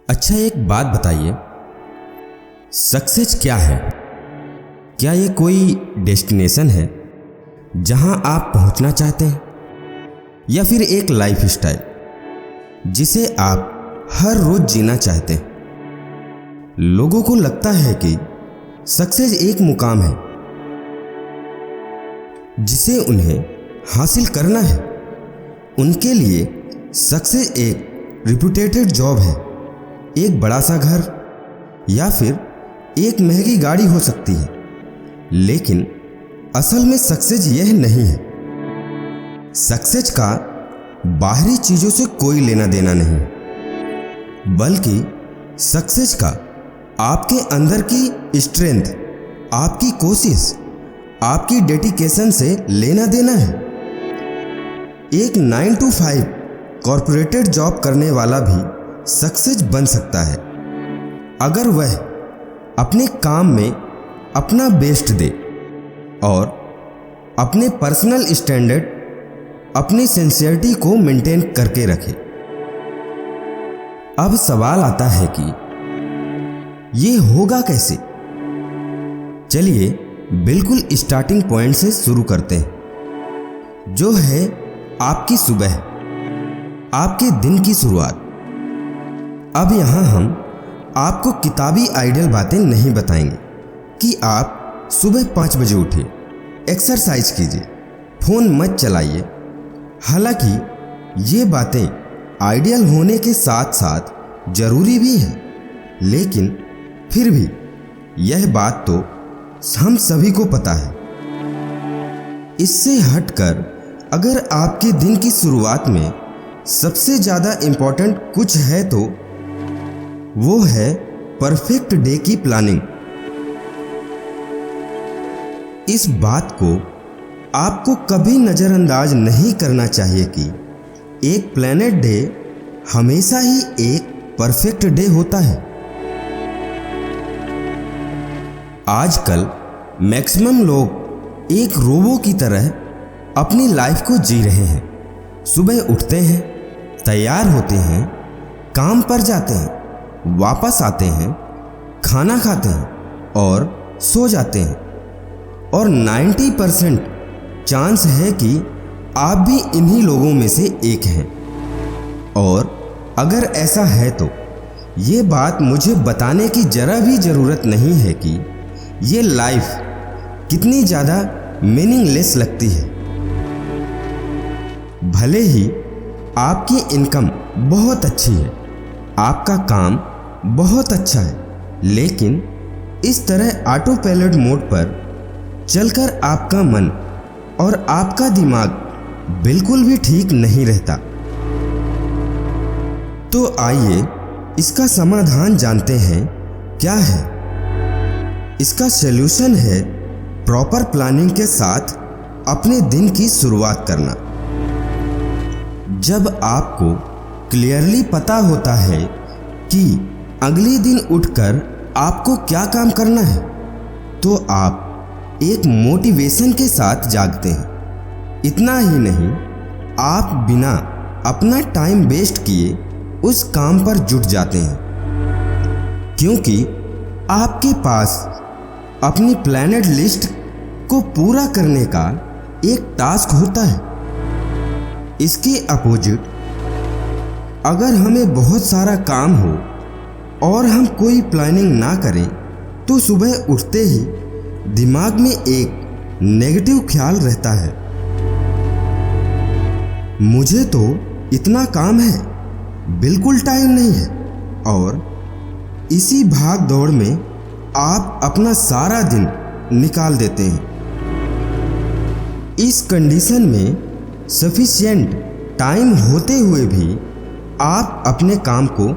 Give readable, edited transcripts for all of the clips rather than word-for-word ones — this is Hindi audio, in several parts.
अच्छा, एक बात बताइए, सक्सेस क्या है? क्या ये कोई डेस्टिनेशन है जहां आप पहुंचना चाहते हैं, या फिर एक लाइफ स्टाइल जिसे आप हर रोज जीना चाहते हैं? लोगों को लगता है कि सक्सेस एक मुकाम है जिसे उन्हें हासिल करना है। उनके लिए सक्सेस एक रिप्यूटेटेड जॉब है, एक बड़ा सा घर, या फिर एक महंगी गाड़ी हो सकती है। लेकिन असल में सक्सेस यह नहीं है। सक्सेस का बाहरी चीजों से कोई लेना देना नहीं है, बल्कि सक्सेस का आपके अंदर की स्ट्रेंथ, आपकी कोशिश, आपकी डेडिकेशन से लेना देना है। एक 9 to 5 कॉर्पोरेटेड जॉब करने वाला भी सक्सेस बन सकता है अगर वह अपने काम में अपना बेस्ट दे और अपने पर्सनल स्टैंडर्ड, अपनी सिंसियरिटी को मेंटेन करके रखे। अब सवाल आता है कि ये होगा कैसे? चलिए बिल्कुल स्टार्टिंग पॉइंट से शुरू करते हैं, जो है आपकी सुबह, आपके दिन की शुरुआत। अब यहां हम आपको किताबी आइडियल बातें नहीं बताएंगे कि आप सुबह 5 बजे उठिए, एक्सरसाइज कीजिए, फोन मत चलाइए। हालांकि ये बातें आइडियल होने के साथ साथ जरूरी भी है, लेकिन फिर भी यह बात तो हम सभी को पता है। इससे हटकर अगर आपके दिन की शुरुआत में सबसे ज़्यादा इम्पोर्टेंट कुछ है तो वो है परफेक्ट डे की प्लानिंग। इस बात को आपको कभी नज़रअंदाज नहीं करना चाहिए कि एक प्लैनेट डे हमेशा ही एक परफेक्ट डे होता है। आजकल मैक्सिमम लोग एक रोबो की तरह अपनी लाइफ को जी रहे हैं। सुबह उठते हैं, तैयार होते हैं, काम पर जाते हैं, वापस आते हैं, खाना खाते हैं और सो जाते हैं। और 90% चांस है कि आप भी इन्हीं लोगों में से एक हैं। और अगर ऐसा है तो ये बात मुझे बताने की जरा भी ज़रूरत नहीं है कि ये लाइफ कितनी ज़्यादा मीनिंगलेस लगती है। भले ही आपकी इनकम बहुत अच्छी है, आपका काम बहुत अच्छा है, लेकिन इस तरह ऑटो पायलट मोड पर चलकर आपका मन और आपका दिमाग बिल्कुल भी ठीक नहीं रहता। तो आइए इसका समाधान जानते हैं क्या है। इसका सलूशन है प्रॉपर प्लानिंग के साथ अपने दिन की शुरुआत करना। जब आपको क्लियरली पता होता है कि अगले दिन उठकर आपको क्या काम करना है, तो आप एक मोटिवेशन के साथ जागते हैं। इतना ही नहीं, आप बिना अपना टाइम वेस्ट किए उस काम पर जुट जाते हैं, क्योंकि आपके पास अपनी प्लैनेट लिस्ट को पूरा करने का एक टास्क होता है। इसके अपोजिट, अगर हमें बहुत सारा काम हो और हम कोई प्लानिंग ना करें, तो सुबह उठते ही दिमाग में एक नेगेटिव ख्याल रहता है, मुझे तो इतना काम है, बिल्कुल टाइम नहीं है। और इसी भाग दौड़ में आप अपना सारा दिन निकाल देते हैं। इस कंडीशन में सफिशिएंट टाइम होते हुए भी आप अपने काम को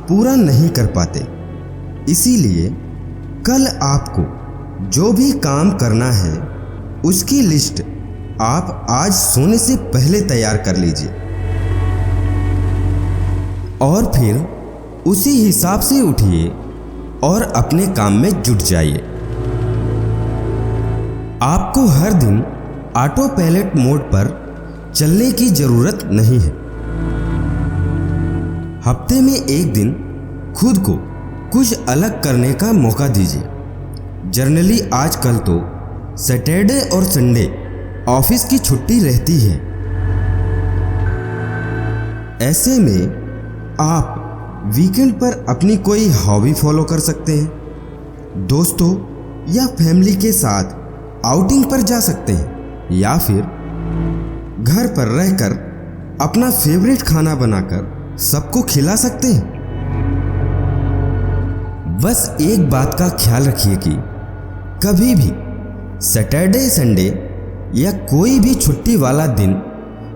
पूरा नहीं कर पाते। इसीलिए कल आपको जो भी काम करना है उसकी लिस्ट आप आज सोने से पहले तैयार कर लीजिए और फिर उसी हिसाब से उठिए और अपने काम में जुट जाइए। आपको हर दिन ऑटो पायलट मोड पर चलने की जरूरत नहीं है। हफ्ते में एक दिन खुद को कुछ अलग करने का मौका दीजिए। जनरली आजकल तो सैटरडे और संडे ऑफिस की छुट्टी रहती है। ऐसे में आप वीकेंड पर अपनी कोई हॉबी फॉलो कर सकते हैं। दोस्तों या फैमिली के साथ आउटिंग पर जा सकते हैं, या फिर घर पर रहकर अपना फेवरेट खाना बनाकर सबको खिला सकते हैं। बस एक बात का ख्याल रखिए कि कभी भी सैटरडे संडे या कोई भी छुट्टी वाला दिन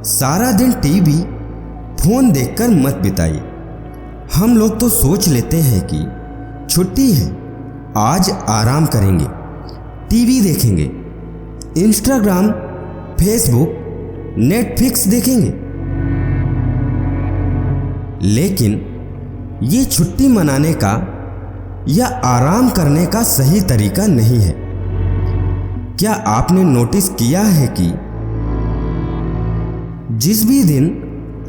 सारा दिन टीवी फोन देखकर मत बिताइए। हम लोग तो सोच लेते हैं कि छुट्टी है, आज आराम करेंगे, टीवी देखेंगे, इंस्टाग्राम, फेसबुक, नेटफ्लिक्स देखेंगे। लेकिन ये छुट्टी मनाने का या आराम करने का सही तरीका नहीं है। क्या आपने नोटिस किया है कि जिस भी दिन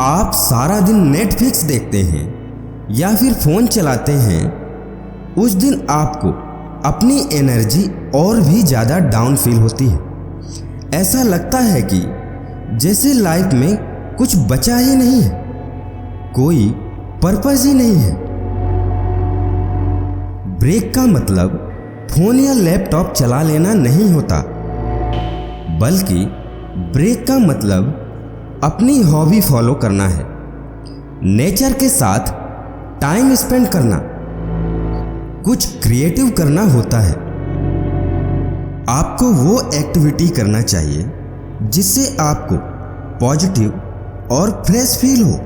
आप सारा दिन नेटफ्लिक्स देखते हैं या फिर फोन चलाते हैं, उस दिन आपको अपनी एनर्जी और भी ज़्यादा डाउन फील होती है। ऐसा लगता है कि जैसे लाइफ में कुछ बचा ही नहीं है, कोई पर्पस ही नहीं है। ब्रेक का मतलब फोन या लैपटॉप चला लेना नहीं होता, बल्कि ब्रेक का मतलब अपनी हॉबी फॉलो करना है, नेचर के साथ टाइम स्पेंड करना, कुछ क्रिएटिव करना होता है। आपको वो एक्टिविटी करना चाहिए जिससे आपको पॉजिटिव और फ्रेश फील हो।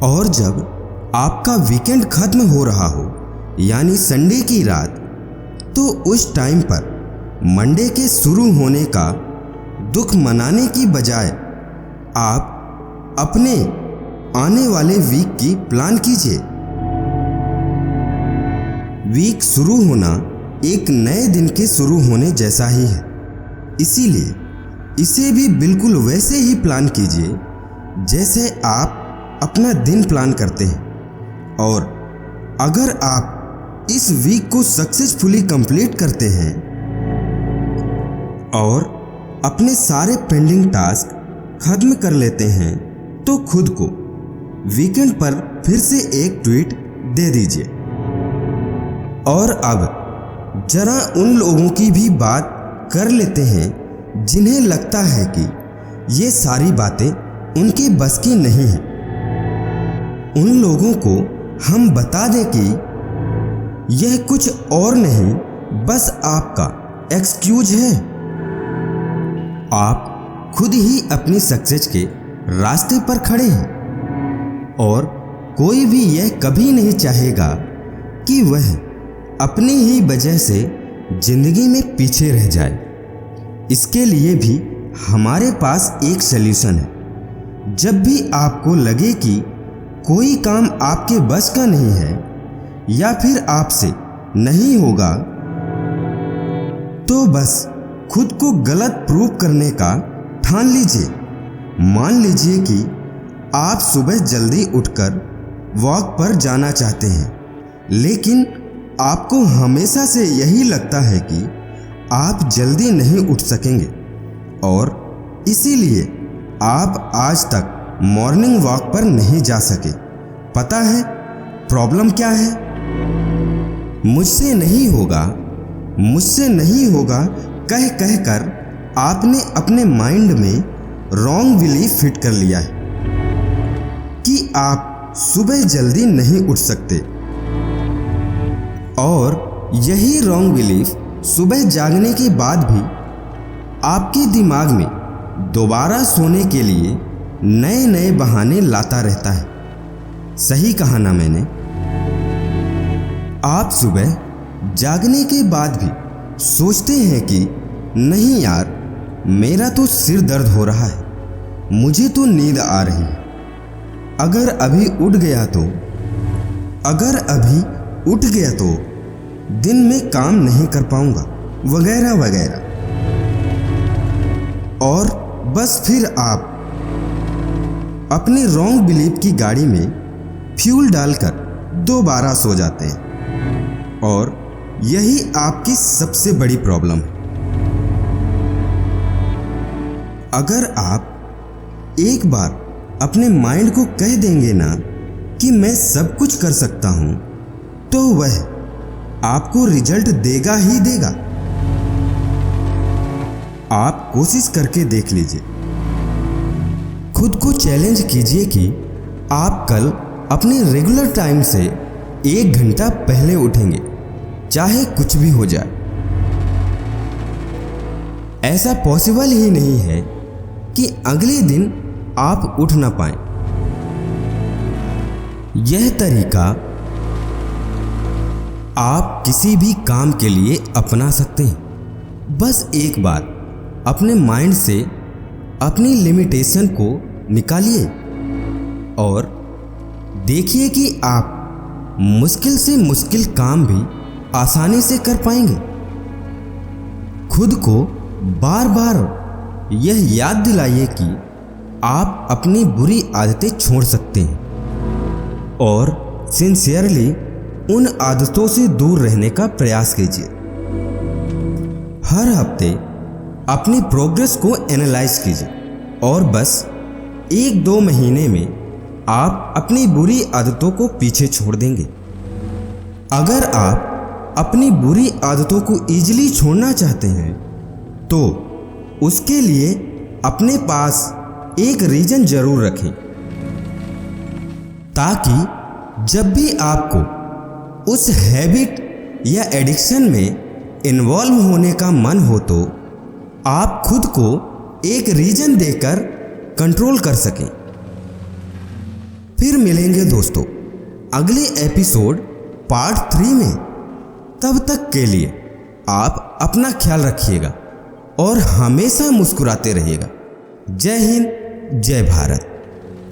और जब आपका वीकेंड खत्म हो रहा हो, यानी संडे की रात, तो उस टाइम पर मंडे के शुरू होने का दुख मनाने की बजाय आप अपने आने वाले वीक की प्लान कीजिए। वीक शुरू होना एक नए दिन के शुरू होने जैसा ही है, इसीलिए इसे भी बिल्कुल वैसे ही प्लान कीजिए जैसे आप अपना दिन प्लान करते हैं। और अगर आप इस वीक को सक्सेसफुली कंप्लीट करते हैं और अपने सारे पेंडिंग टास्क खत्म कर लेते हैं, तो खुद को वीकेंड पर फिर से एक ट्वीट दे दीजिए। और अब जरा उन लोगों की भी बात कर लेते हैं जिन्हें लगता है कि ये सारी बातें उनके बस की नहीं है। उन लोगों को हम बता दें कि यह कुछ और नहीं, बस आपका एक्सक्यूज है। आप खुद ही अपनी सक्सेस के रास्ते पर खड़े हैं और कोई भी यह कभी नहीं चाहेगा कि वह अपनी ही वजह से जिंदगी में पीछे रह जाए। इसके लिए भी हमारे पास एक सलूशन है। जब भी आपको लगे कि कोई काम आपके बस का नहीं है या फिर आपसे नहीं होगा, तो बस खुद को गलत प्रूव करने का ठान लीजिए। मान लीजिए कि आप सुबह जल्दी उठकर वॉक पर जाना चाहते हैं, लेकिन आपको हमेशा से यही लगता है कि आप जल्दी नहीं उठ सकेंगे और इसीलिए आप आज तक मॉर्निंग वॉक पर नहीं जा सके। पता है प्रॉब्लम क्या है? मुझसे नहीं होगा, मुझसे नहीं होगा कह कह कर आपने अपने माइंड में रॉन्ग बिलीफ फिट कर लिया है कि आप सुबह जल्दी नहीं उठ सकते। और यही रॉन्ग बिलीफ सुबह जागने के बाद भी आपके दिमाग में दोबारा सोने के लिए नए नए बहाने लाता रहता है। सही कहा ना मैंने? आप सुबह जागने के बाद भी सोचते हैं कि नहीं यार, मेरा तो सिर दर्द हो रहा है, मुझे तो नींद आ रही है, अगर अभी उठ गया तो दिन में काम नहीं कर पाऊंगा, वगैरह वगैरह। और बस फिर आप अपने रॉन्ग बिलीफ की गाड़ी में फ्यूल डालकर दोबारा सो जाते हैं और यही आपकी सबसे बड़ी प्रॉब्लम है। अगर आप एक बार अपने माइंड को कह देंगे ना कि मैं सब कुछ कर सकता हूं, तो वह आपको रिजल्ट देगा ही देगा। आप कोशिश करके देख लीजिए। खुद को चैलेंज कीजिए कि आप कल अपने रेगुलर टाइम से 1 घंटा पहले उठेंगे, चाहे कुछ भी हो जाए। ऐसा पॉसिबल ही नहीं है कि अगले दिन आप उठ ना पाएं। यह तरीका आप किसी भी काम के लिए अपना सकते हैं। बस एक बार अपने माइंड से अपनी लिमिटेशन को निकालिए और देखिए कि आप मुश्किल से मुश्किल काम भी आसानी से कर पाएंगे। खुद को बार बार यह याद दिलाइए कि आप अपनी बुरी आदतें छोड़ सकते हैं और सिंसियरली उन आदतों से दूर रहने का प्रयास कीजिए। हर हफ्ते अपनी प्रोग्रेस को एनालाइज कीजिए और बस 1-2 महीने में आप अपनी बुरी आदतों को पीछे छोड़ देंगे। अगर आप अपनी बुरी आदतों को इजीली छोड़ना चाहते हैं तो उसके लिए अपने पास एक रीजन जरूर रखें, ताकि जब भी आपको उस हैबिट या एडिक्शन में इन्वॉल्व होने का मन हो तो आप खुद को एक रीजन देकर कंट्रोल कर सकें। फिर मिलेंगे दोस्तों अगले एपिसोड पार्ट 3 में। तब तक के लिए आप अपना ख्याल रखिएगा और हमेशा मुस्कुराते रहिएगा। जय हिंद, जय भारत।